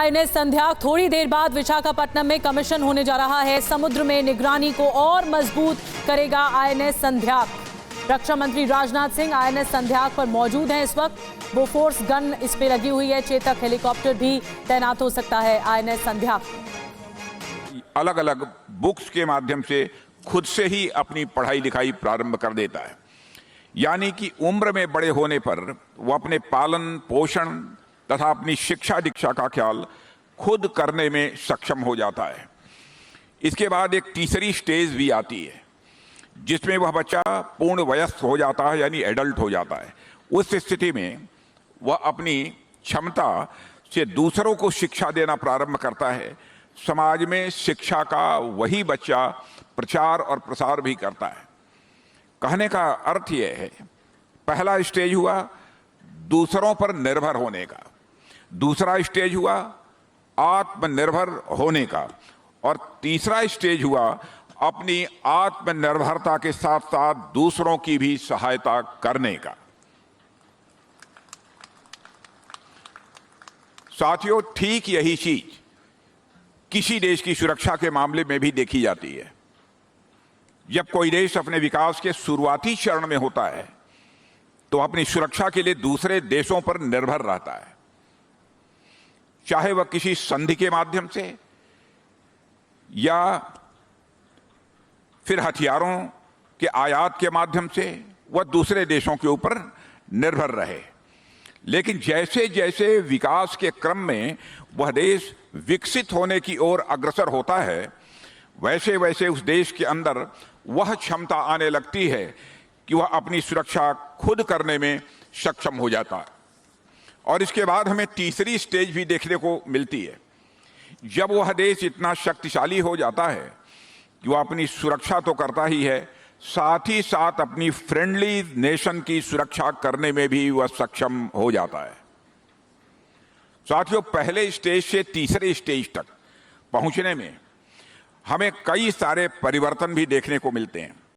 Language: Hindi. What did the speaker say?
आईएनएस संध्या थोड़ी देर बाद विशाखापट्टनम में कमीशन होने जा रहा है। समुद्र में निगरानी को और मजबूत करेगा आईएनएस संध्या। रक्षा मंत्री राजनाथ सिंह आईएनएस संध्या पर मौजूद हैं इस वक्त। बोफोर्स गन इस पे लगी हुई है। चेतक हेलीकॉप्टर भी तैनात हो सकता है आईएनएस संध्या। अलग अलग बुक्स के माध्यम से खुद से ही अपनी पढ़ाई लिखाई प्रारंभ कर देता है, यानी कि उम्र में बड़े होने पर वो अपने पालन पोषण तथा अपनी शिक्षा दीक्षा का ख्याल खुद करने में सक्षम हो जाता है। इसके बाद एक तीसरी स्टेज भी आती है जिसमें वह बच्चा पूर्ण वयस्क हो जाता है, यानी एडल्ट हो जाता है। उस स्थिति में वह अपनी क्षमता से दूसरों को शिक्षा देना प्रारंभ करता है। समाज में शिक्षा का वही बच्चा प्रचार और प्रसार भी करता है। कहने का अर्थ यह है, पहला स्टेज हुआ दूसरों पर निर्भर होने का, दूसरा स्टेज हुआ आत्मनिर्भर होने का, और तीसरा स्टेज हुआ अपनी आत्मनिर्भरता के साथ साथ दूसरों की भी सहायता करने का। साथियों, ठीक यही चीज किसी देश की सुरक्षा के मामले में भी देखी जाती है। जब कोई देश अपने विकास के शुरुआती चरण में होता है तो अपनी सुरक्षा के लिए दूसरे देशों पर निर्भर रहता है, चाहे वह किसी संधि के माध्यम से या फिर हथियारों के आयात के माध्यम से वह दूसरे देशों के ऊपर निर्भर रहे। लेकिन जैसे जैसे विकास के क्रम में वह देश विकसित होने की ओर अग्रसर होता है, वैसे वैसे उस देश के अंदर वह क्षमता आने लगती है कि वह अपनी सुरक्षा खुद करने में सक्षम हो जाता है। और इसके बाद हमें तीसरी स्टेज भी देखने को मिलती है, जब वह देश इतना शक्तिशाली हो जाता है कि वह अपनी सुरक्षा तो करता ही है, साथ ही साथ अपनी फ्रेंडली नेशन की सुरक्षा करने में भी वह सक्षम हो जाता है। साथियों, पहले स्टेज से तीसरे स्टेज तक पहुंचने में हमें कई सारे परिवर्तन भी देखने को मिलते हैं।